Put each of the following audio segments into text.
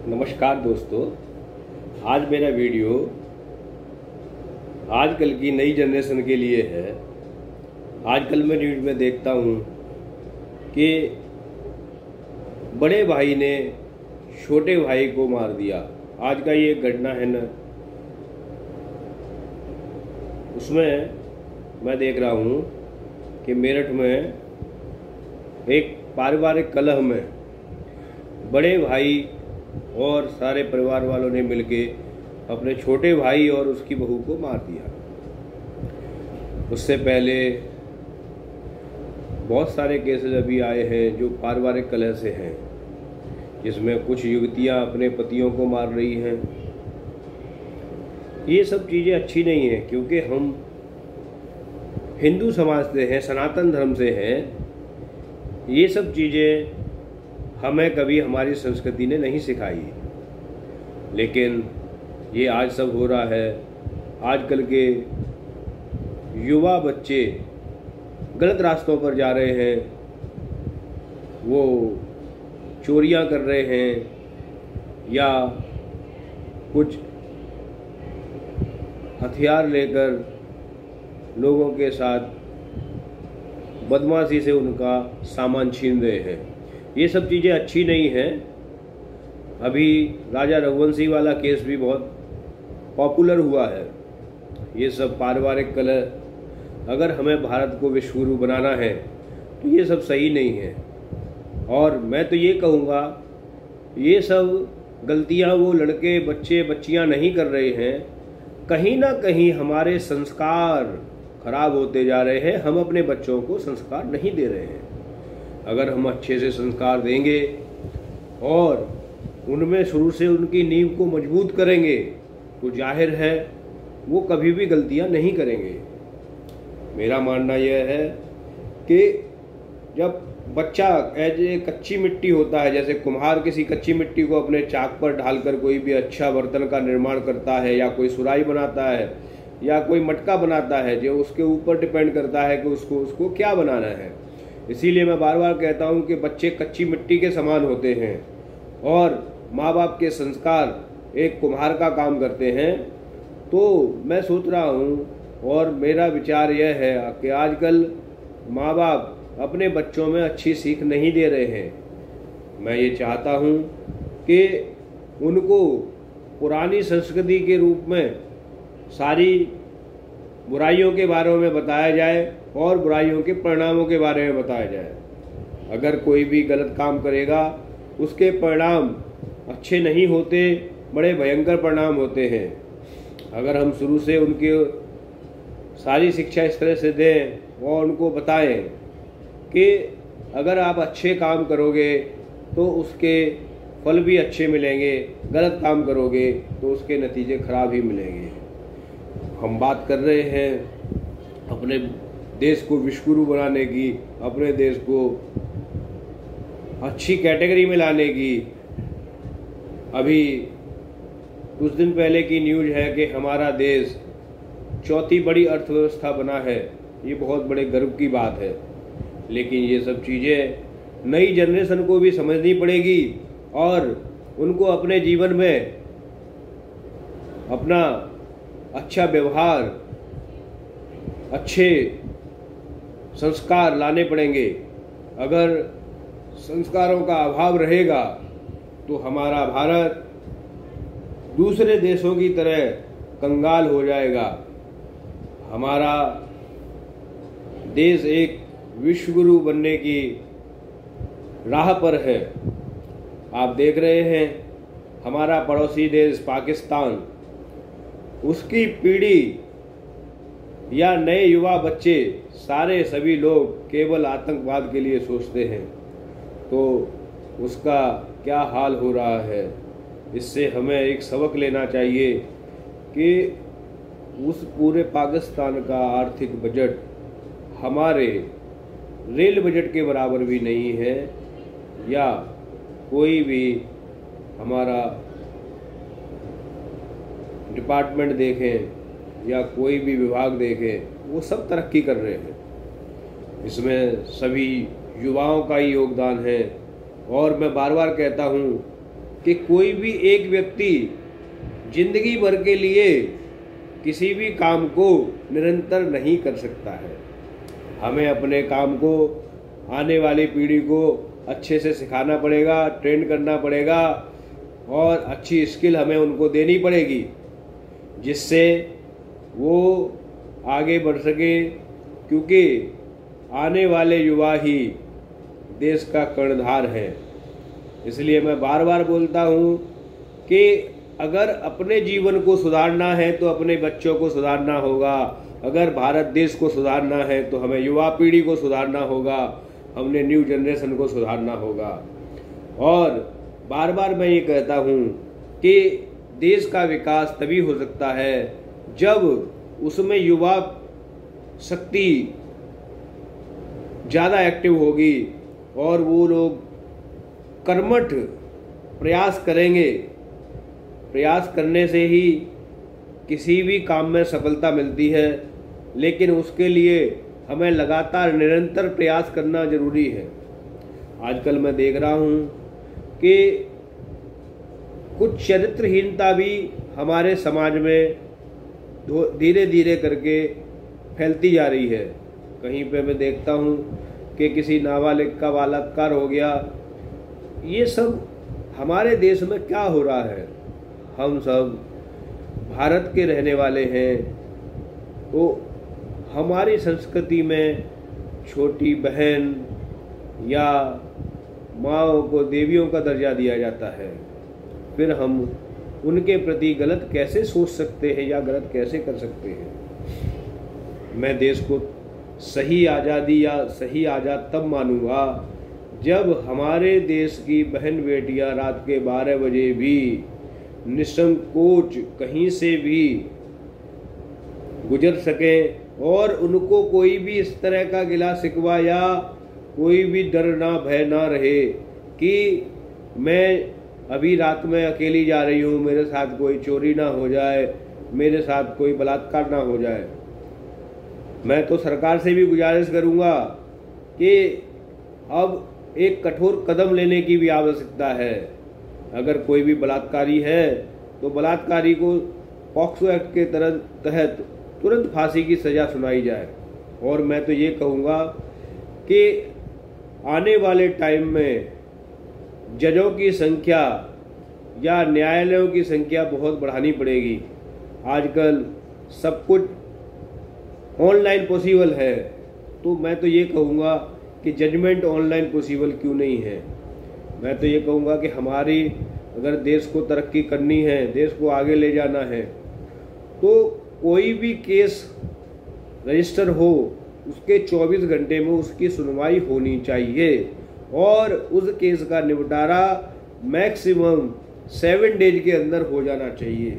नमस्कार दोस्तों। आज मेरा वीडियो आजकल की नई जनरेशन के लिए है। आजकल मैं न्यूज़ में देखता हूँ कि बड़े भाई ने छोटे भाई को मार दिया। आज का ये घटना है ना, उसमें मैं देख रहा हूँ कि मेरठ में एक पारिवारिक कलह में बड़े भाई और सारे परिवार वालों ने मिलके अपने छोटे भाई और उसकी बहू को मार दिया। उससे पहले बहुत सारे केसेस अभी आए हैं जो पारिवारिक कलह से हैं, जिसमें कुछ युवतियां अपने पतियों को मार रही हैं। ये सब चीज़ें अच्छी नहीं हैं, क्योंकि हम हिंदू समाज से हैं, सनातन धर्म से हैं। ये सब चीज़ें हमें कभी हमारी संस्कृति ने नहीं सिखाई, लेकिन ये आज सब हो रहा है। आजकल के युवा बच्चे गलत रास्तों पर जा रहे हैं, वो चोरियां कर रहे हैं या कुछ हथियार लेकर लोगों के साथ बदमाशी से उनका सामान छीन रहे हैं। ये सब चीज़ें अच्छी नहीं हैं। अभी राजा रघुवंशी वाला केस भी बहुत पॉपुलर हुआ है। ये सब पारिवारिक कलह, अगर हमें भारत को विश्वगुरु बनाना है तो ये सब सही नहीं है। और मैं तो ये कहूँगा, ये सब गलतियाँ वो लड़के बच्चे बच्चियाँ नहीं कर रहे हैं, कहीं ना कहीं हमारे संस्कार खराब होते जा रहे हैं। हम अपने बच्चों को संस्कार नहीं दे रहे हैं। अगर हम अच्छे से संस्कार देंगे और उनमें शुरू से उनकी नींव को मजबूत करेंगे तो जाहिर है वो कभी भी गलतियां नहीं करेंगे। मेरा मानना यह है कि जब बच्चा एज ए कच्ची मिट्टी होता है, जैसे कुम्हार किसी कच्ची मिट्टी को अपने चाक पर ढालकर कोई भी अच्छा बर्तन का निर्माण करता है, या कोई सुराही बनाता है, या कोई मटका बनाता है, जो उसके ऊपर डिपेंड करता है कि उसको क्या बनाना है। इसीलिए मैं बार बार कहता हूँ कि बच्चे कच्ची मिट्टी के समान होते हैं और माँ बाप के संस्कार एक कुम्हार का काम करते हैं। तो मैं सोच रहा हूँ और मेरा विचार यह है कि आजकल माँ बाप अपने बच्चों में अच्छी सीख नहीं दे रहे हैं। मैं ये चाहता हूँ कि उनको पुरानी संस्कृति के रूप में सारी बुराइयों के बारे में बताया जाए और बुराइयों के परिणामों के बारे में बताया जाए। अगर कोई भी गलत काम करेगा, उसके परिणाम अच्छे नहीं होते, बड़े भयंकर परिणाम होते हैं। अगर हम शुरू से उनकी सारी शिक्षा इस तरह से दें और उनको बताएं कि अगर आप अच्छे काम करोगे तो उसके फल भी अच्छे मिलेंगे, गलत काम करोगे तो उसके नतीजे खराब ही मिलेंगे। हम बात कर रहे हैं अपने देश को विश्वगुरु बनाने की, अपने देश को अच्छी कैटेगरी में लाने की। अभी कुछ दिन पहले की न्यूज़ है कि हमारा देश चौथी बड़ी अर्थव्यवस्था बना है। ये बहुत बड़े गर्व की बात है, लेकिन ये सब चीज़ें नई जनरेशन को भी समझनी पड़ेगी और उनको अपने जीवन में अपना अच्छा व्यवहार, अच्छे संस्कार लाने पड़ेंगे। अगर संस्कारों का अभाव रहेगा तो हमारा भारत दूसरे देशों की तरह कंगाल हो जाएगा। हमारा देश एक विश्वगुरु बनने की राह पर है। आप देख रहे हैं हमारा पड़ोसी देश पाकिस्तान, उसकी पीढ़ी या नए युवा बच्चे सारे सभी लोग केवल आतंकवाद के लिए सोचते हैं, तो उसका क्या हाल हो रहा है। इससे हमें एक सबक लेना चाहिए कि उस पूरे पाकिस्तान का आर्थिक बजट हमारे रेल बजट के बराबर भी नहीं है, या कोई भी हमारा डिपार्टमेंट देखें या कोई भी विभाग देखें, वो सब तरक्की कर रहे हैं। इसमें सभी युवाओं का ही योगदान है। और मैं बार बार कहता हूँ कि कोई भी एक व्यक्ति जिंदगी भर के लिए किसी भी काम को निरंतर नहीं कर सकता है। हमें अपने काम को आने वाली पीढ़ी को अच्छे से सिखाना पड़ेगा, ट्रेन करना पड़ेगा और अच्छी स्किल हमें उनको देनी पड़ेगी, जिससे वो आगे बढ़ सके, क्योंकि आने वाले युवा ही देश का कर्णधार है। इसलिए मैं बार बार बोलता हूँ कि अगर अपने जीवन को सुधारना है तो अपने बच्चों को सुधारना होगा, अगर भारत देश को सुधारना है तो हमें युवा पीढ़ी को सुधारना होगा, हमने न्यू जनरेशन को सुधारना होगा। और बार बार मैं ये कहता हूँ कि देश का विकास तभी हो सकता है जब उसमें युवा शक्ति ज़्यादा एक्टिव होगी और वो लोग कर्मठ प्रयास करेंगे। प्रयास करने से ही किसी भी काम में सफलता मिलती है, लेकिन उसके लिए हमें लगातार निरंतर प्रयास करना जरूरी है। आजकल मैं देख रहा हूँ कि कुछ चरित्रहीनता भी हमारे समाज में धीरे धीरे करके फैलती जा रही है। कहीं पे मैं देखता हूँ कि किसी नाबालिग का बलात्कार हो गया। ये सब हमारे देश में क्या हो रहा है? हम सब भारत के रहने वाले हैं, तो हमारी संस्कृति में छोटी बहन या माँओं को देवियों का दर्जा दिया जाता है। फिर हम उनके प्रति गलत कैसे सोच सकते हैं या गलत कैसे कर सकते हैं? मैं देश को सही आज़ादी या सही आज़ाद तब मानूंगा जब हमारे देश की बहन बेटियां रात के 12 बजे भी निसंकोच कहीं से भी गुजर सकें और उनको कोई भी इस तरह का गिला शिकवा या कोई भी डर ना भय ना रहे कि मैं अभी रात में अकेली जा रही हूँ, मेरे साथ कोई चोरी ना हो जाए, मेरे साथ कोई बलात्कार ना हो जाए। मैं तो सरकार से भी गुजारिश करूँगा कि अब एक कठोर कदम लेने की भी आवश्यकता है। अगर कोई भी बलात्कारी है तो बलात्कारी को पॉक्सो एक्ट के तहत तुरंत फांसी की सज़ा सुनाई जाए। और मैं तो ये कहूँगा कि आने वाले टाइम में जजों की संख्या या न्यायालयों की संख्या बहुत बढ़ानी पड़ेगी। आजकल सब कुछ ऑनलाइन पॉसिबल है, तो मैं तो ये कहूँगा कि जजमेंट ऑनलाइन पॉसिबल क्यों नहीं है। मैं तो ये कहूँगा कि हमारी अगर देश को तरक्की करनी है, देश को आगे ले जाना है, तो कोई भी केस रजिस्टर हो उसके 24 घंटे में उसकी सुनवाई होनी चाहिए और उस केस का निपटारा मैक्सिमम 7 डेज के अंदर हो जाना चाहिए।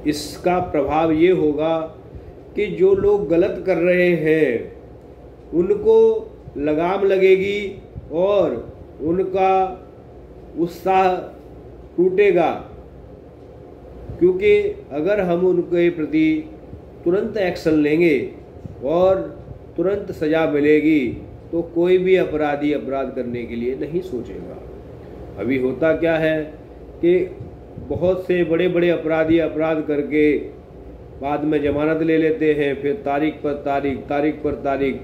इसका प्रभाव ये होगा कि जो लोग गलत कर रहे हैं उनको लगाम लगेगी और उनका उत्साह टूटेगा, क्योंकि अगर हम उनके प्रति तुरंत एक्शन लेंगे और तुरंत सज़ा मिलेगी तो कोई भी अपराधी अपराध करने के लिए नहीं सोचेगा। अभी होता क्या है कि बहुत से बड़े बड़े अपराधी अपराध करके बाद में जमानत ले लेते हैं, फिर तारीख पर तारीख,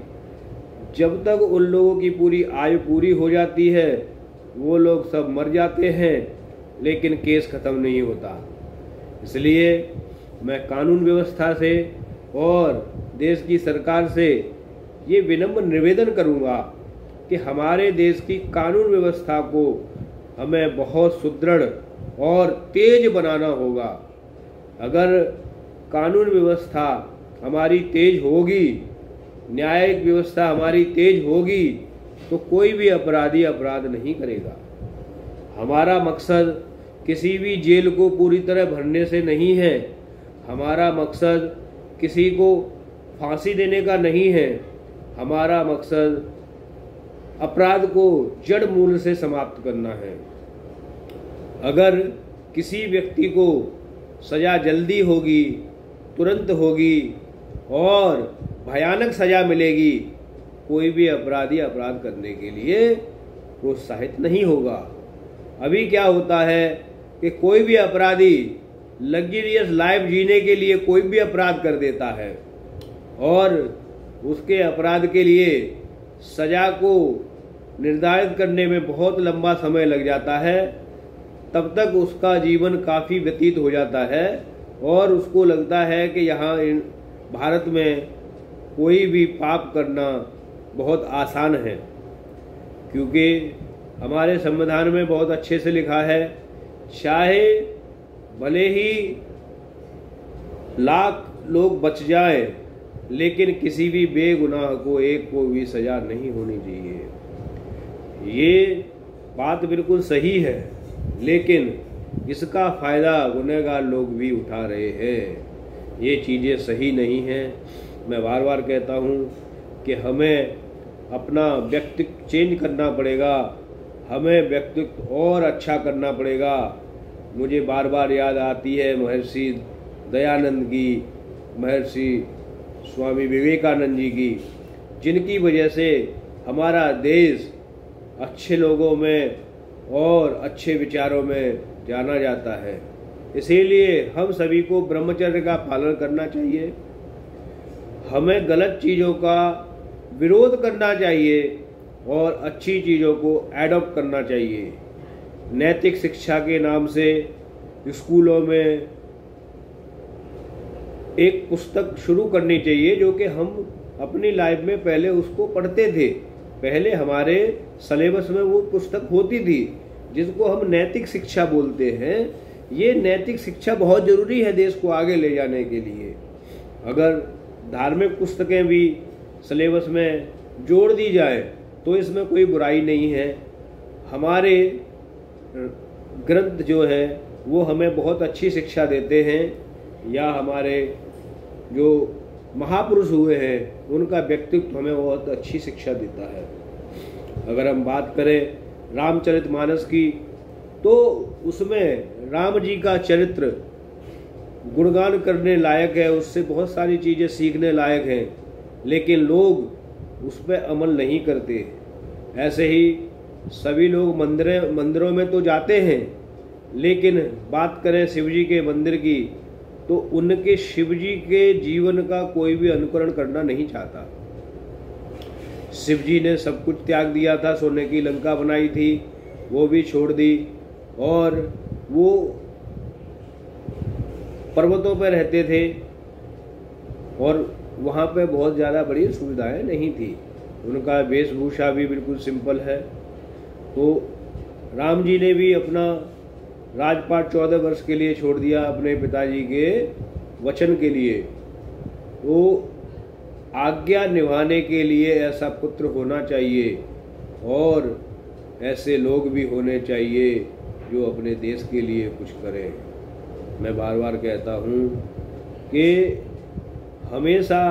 जब तक उन लोगों की पूरी आयु पूरी हो जाती है वो लोग सब मर जाते हैं, लेकिन केस ख़त्म नहीं होता। इसलिए मैं कानून व्यवस्था से और देश की सरकार से ये विनम्र निवेदन करूँगा कि हमारे देश की कानून व्यवस्था को हमें बहुत सुदृढ़ और तेज बनाना होगा। अगर कानून व्यवस्था हमारी तेज होगी, न्यायिक व्यवस्था हमारी तेज होगी, तो कोई भी अपराधी अपराध नहीं करेगा। हमारा मकसद किसी भी जेल को पूरी तरह भरने से नहीं है, हमारा मकसद किसी को फांसी देने का नहीं है, हमारा मकसद अपराध को जड़ मूल से समाप्त करना है। अगर किसी व्यक्ति को सज़ा जल्दी होगी, तुरंत होगी और भयानक सज़ा मिलेगी, कोई भी अपराधी अपराध करने के लिए प्रोत्साहित नहीं होगा। अभी क्या होता है कि कोई भी अपराधी लग्जरियस लाइफ जीने के लिए कोई भी अपराध कर देता है और उसके अपराध के लिए सजा को निर्धारित करने में बहुत लंबा समय लग जाता है। तब तक उसका जीवन काफ़ी व्यतीत हो जाता है और उसको लगता है कि यहाँ भारत में कोई भी पाप करना बहुत आसान है, क्योंकि हमारे संविधान में बहुत अच्छे से लिखा है, चाहे भले ही लाख लोग बच जाएं, लेकिन किसी भी बेगुनाह को एक को भी सजा नहीं होनी चाहिए। ये बात बिल्कुल सही है, लेकिन इसका फ़ायदा गुनहगार लोग भी उठा रहे हैं। ये चीज़ें सही नहीं हैं। मैं बार बार कहता हूँ कि हमें अपना व्यक्तित्व चेंज करना पड़ेगा, हमें व्यक्तित्व और अच्छा करना पड़ेगा। मुझे बार बार याद आती है महर्षि दयानंद की, महर्षि स्वामी विवेकानंद जी की, जिनकी वजह से हमारा देश अच्छे लोगों में और अच्छे विचारों में जाना जाता है। इसीलिए हम सभी को ब्रह्मचर्य का पालन करना चाहिए, हमें गलत चीज़ों का विरोध करना चाहिए और अच्छी चीज़ों को एडॉप्ट करना चाहिए। नैतिक शिक्षा के नाम से स्कूलों में एक पुस्तक शुरू करनी चाहिए, जो कि हम अपनी लाइफ में पहले उसको पढ़ते थे। पहले हमारे सिलेबस में वो पुस्तक होती थी जिसको हम नैतिक शिक्षा बोलते हैं। ये नैतिक शिक्षा बहुत ज़रूरी है देश को आगे ले जाने के लिए। अगर धार्मिक पुस्तकें भी सिलेबस में जोड़ दी जाए तो इसमें कोई बुराई नहीं है। हमारे ग्रंथ जो है वो हमें बहुत अच्छी शिक्षा देते हैं, या हमारे जो महापुरुष हुए हैं उनका व्यक्तित्व हमें बहुत अच्छी शिक्षा देता है। अगर हम बात करें रामचरितमानस की, तो उसमें राम जी का चरित्र गुणगान करने लायक है, उससे बहुत सारी चीज़ें सीखने लायक हैं, लेकिन लोग उस पर अमल नहीं करते। ऐसे ही सभी लोग मंदिरों में तो जाते हैं, लेकिन बात करें शिव जी के मंदिर की, तो उनके शिव जी के जीवन का कोई भी अनुकरण करना नहीं चाहता। शिव जी ने सब कुछ त्याग दिया था, सोने की लंका बनाई थी वो भी छोड़ दी, और वो पर्वतों पर रहते थे और वहाँ पे बहुत ज़्यादा बड़ी सुविधाएं नहीं थी। उनका वेशभूषा भी बिल्कुल सिंपल है। तो राम जी ने भी अपना राजपाट 14 वर्ष के लिए छोड़ दिया अपने पिताजी के वचन के लिए। तो आज्ञा निभाने के लिए ऐसा पुत्र होना चाहिए और ऐसे लोग भी होने चाहिए जो अपने देश के लिए कुछ करें। मैं बार बार कहता हूँ कि हमेशा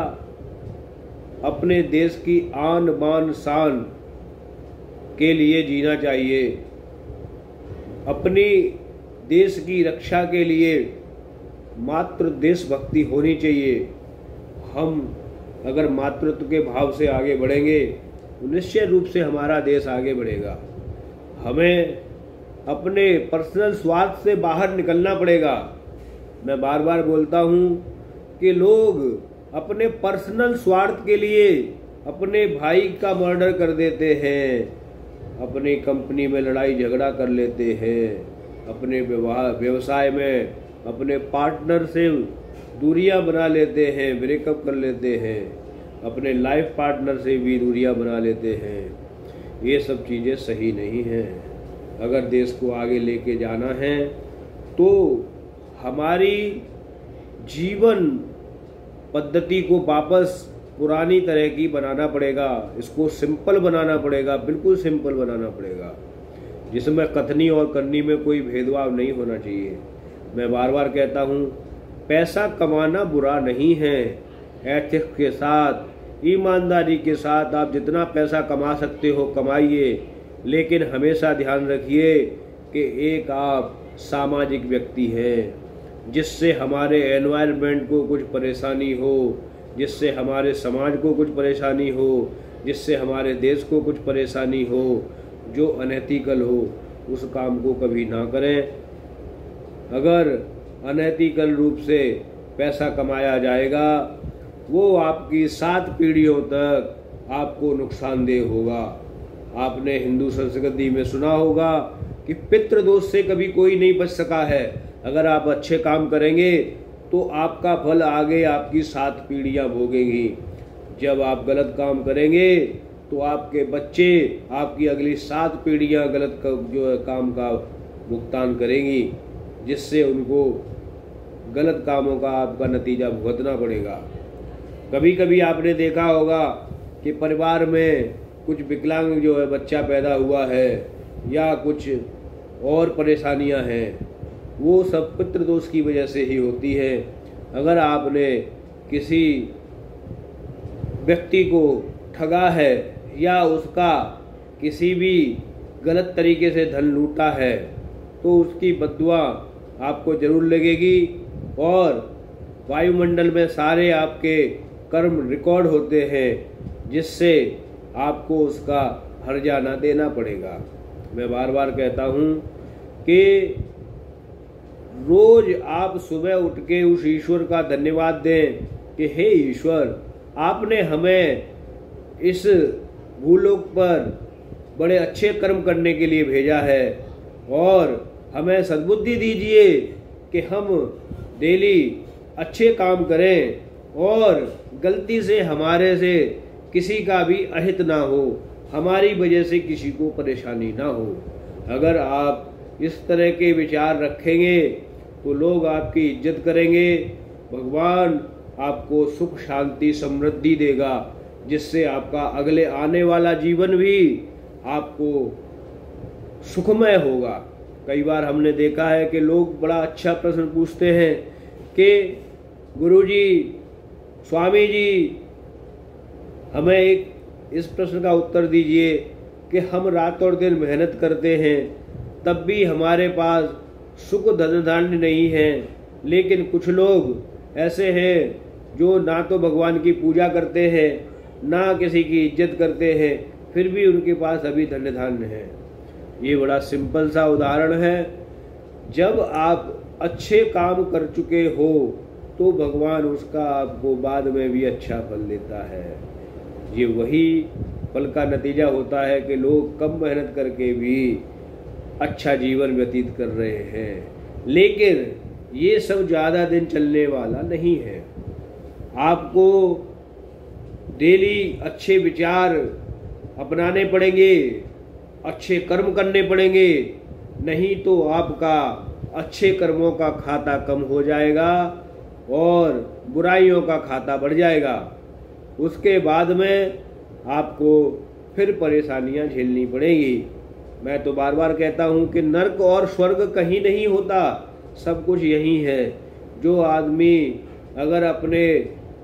अपने देश की आन बान शान के लिए जीना चाहिए। अपनी देश की रक्षा के लिए मात्र देशभक्ति होनी चाहिए। हम अगर मातृत्व के भाव से आगे बढ़ेंगे तो निश्चय रूप से हमारा देश आगे बढ़ेगा। हमें अपने पर्सनल स्वार्थ से बाहर निकलना पड़ेगा। मैं बार बार बोलता हूँ कि लोग अपने पर्सनल स्वार्थ के लिए अपने भाई का मर्डर कर देते हैं, अपनी कंपनी में लड़ाई झगड़ा कर लेते हैं, अपने व्यवसाय में अपने पार्टनर से दूरियां बना लेते हैं, ब्रेकअप कर लेते हैं, अपने लाइफ पार्टनर से भी दूरियां बना लेते हैं। ये सब चीज़ें सही नहीं हैं। अगर देश को आगे लेके जाना है तो हमारी जीवन पद्धति को वापस पुरानी तरह की बनाना पड़ेगा। इसको सिंपल बनाना पड़ेगा, बिल्कुल सिंपल बनाना पड़ेगा, जिसमें कथनी और करनी में कोई भेदभाव नहीं होना चाहिए। मैं बार बार कहता हूँ, पैसा कमाना बुरा नहीं है। एथिक्स के साथ, ईमानदारी के साथ आप जितना पैसा कमा सकते हो कमाइए, लेकिन हमेशा ध्यान रखिए कि एक आप सामाजिक व्यक्ति हैं, जिससे हमारे एनवायरनमेंट को कुछ परेशानी हो, जिससे हमारे समाज को कुछ परेशानी हो, जिससे हमारे देश को कुछ परेशानी हो, जो अनएथिकल हो, उस काम को कभी ना करें। अगर अनैतिकल रूप से पैसा कमाया जाएगा वो आपकी 7 पीढ़ियों तक आपको नुकसानदेह होगा। आपने हिंदू संस्कृति में सुना होगा कि पितृदोष से कभी कोई नहीं बच सका है। अगर आप अच्छे काम करेंगे तो आपका फल आगे आपकी 7 पीढ़ियां भोगेंगी। जब आप गलत काम करेंगे तो आपके बच्चे आपकी अगली 7 पीढ़ियां गलत जो है काम का भुगतान करेंगी, जिससे उनको गलत कामों का आपका नतीजा भुगतना पड़ेगा। कभी कभी आपने देखा होगा कि परिवार में कुछ विकलांग जो है बच्चा पैदा हुआ है या कुछ और परेशानियां हैं, वो सब पितृदोष की वजह से ही होती है। अगर आपने किसी व्यक्ति को ठगा है या उसका किसी भी गलत तरीके से धन लूटा है तो उसकी बद्दुआ आपको जरूर लगेगी और वायुमंडल में सारे आपके कर्म रिकॉर्ड होते हैं, जिससे आपको उसका हर्जाना देना पड़ेगा। मैं बार बार कहता हूँ कि रोज आप सुबह उठ के उस ईश्वर का धन्यवाद दें कि हे ईश्वर, आपने हमें इस भूलोक पर बड़े अच्छे कर्म करने के लिए भेजा है और हमें सद्बुद्धि दीजिए कि हम डेली अच्छे काम करें और गलती से हमारे से किसी का भी अहित ना हो, हमारी वजह से किसी को परेशानी ना हो। अगर आप इस तरह के विचार रखेंगे तो लोग आपकी इज्जत करेंगे, भगवान आपको सुख शांति समृद्धि देगा, जिससे आपका अगले आने वाला जीवन भी आपको सुखमय होगा। कई बार हमने देखा है कि लोग बड़ा अच्छा प्रश्न पूछते हैं कि गुरुजी, स्वामी जी, हमें एक इस प्रश्न का उत्तर दीजिए कि हम रात और दिन मेहनत करते हैं तब भी हमारे पास सुख धन धान्य नहीं है, लेकिन कुछ लोग ऐसे हैं जो ना तो भगवान की पूजा करते हैं ना किसी की इज्जत करते हैं, फिर भी उनके पास अभी धन धान्य है। ये बड़ा सिंपल सा उदाहरण है। जब आप अच्छे काम कर चुके हो तो भगवान उसका आपको बाद में भी अच्छा फल देता है। ये वही फल का नतीजा होता है कि लोग कम मेहनत करके भी अच्छा जीवन व्यतीत कर रहे हैं, लेकिन ये सब ज़्यादा दिन चलने वाला नहीं है। आपको डेली अच्छे विचार अपनाने पड़ेंगे, अच्छे कर्म करने पड़ेंगे, नहीं तो आपका अच्छे कर्मों का खाता कम हो जाएगा और बुराइयों का खाता बढ़ जाएगा। उसके बाद में आपको फिर परेशानियां झेलनी पड़ेगी। मैं तो बार बार कहता हूं कि नर्क और स्वर्ग कहीं नहीं होता, सब कुछ यही है। जो आदमी अगर अपने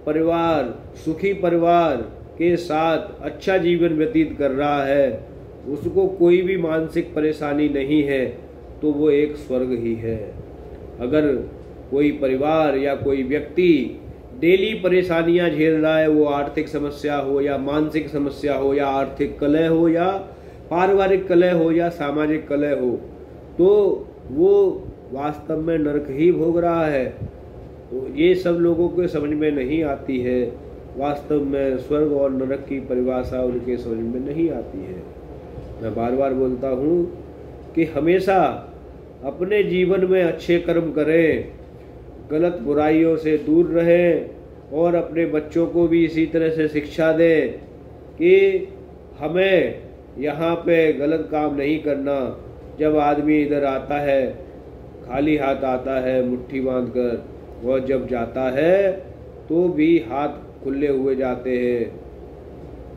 परिवार, सुखी परिवार के साथ अच्छा जीवन व्यतीत कर रहा है, उसको कोई भी मानसिक परेशानी नहीं है, तो वो एक स्वर्ग ही है। अगर कोई परिवार या कोई व्यक्ति डेली परेशानियां झेल रहा है, वो आर्थिक समस्या हो या मानसिक समस्या हो या आर्थिक कलह हो या पारिवारिक कलह हो या सामाजिक कलह हो, तो वो वास्तव में नरक ही भोग रहा है। तो ये सब लोगों के समझ में नहीं आती है। वास्तव में स्वर्ग और नरक की परिभाषा उनके समझ में नहीं आती है। मैं बार बार बोलता हूँ कि हमेशा अपने जीवन में अच्छे कर्म करें, गलत बुराइयों से दूर रहें और अपने बच्चों को भी इसी तरह से शिक्षा दें कि हमें यहाँ पे गलत काम नहीं करना। जब आदमी इधर आता है खाली हाथ आता है मुट्ठी बांधकर, वह जब जाता है तो भी हाथ खुले हुए जाते हैं।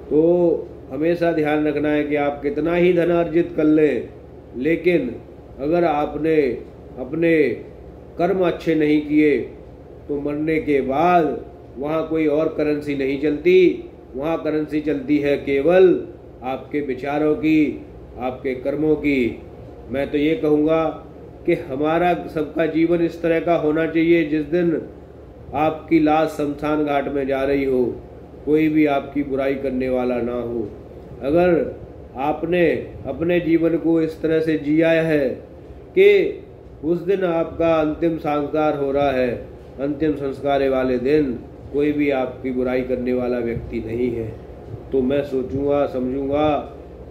तो हमेशा ध्यान रखना है कि आप कितना ही धन अर्जित कर लें, लेकिन अगर आपने अपने कर्म अच्छे नहीं किए तो मरने के बाद वहाँ कोई और करेंसी नहीं चलती। वहाँ करेंसी चलती है केवल आपके विचारों की, आपके कर्मों की। मैं तो ये कहूँगा कि हमारा सबका जीवन इस तरह का होना चाहिए, जिस दिन आपकी लाश शमशान घाट में जा रही हो, कोई भी आपकी बुराई करने वाला ना हो। अगर आपने अपने जीवन को इस तरह से जिया है कि उस दिन आपका अंतिम संस्कार हो रहा है। अंतिम संस्कार वाले दिन कोई भी आपकी बुराई करने वाला व्यक्ति नहीं है। तो मैं सोचूंगा, समझूंगा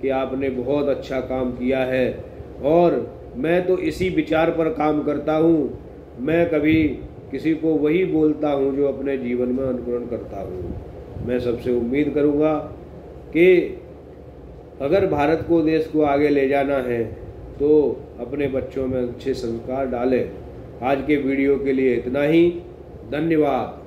कि आपने बहुत अच्छा काम किया है, और मैं तो इसी विचार पर काम करता हूँ। मैं कभी किसी को वही बोलता हूँ जो अपने जीवन में अनुकरण करता हूँ। मैं सबसे उम्मीद करूँगा कि अगर भारत को, देश को आगे ले जाना है तो अपने बच्चों में अच्छे संस्कार डालें। आज के वीडियो के लिए इतना ही। धन्यवाद।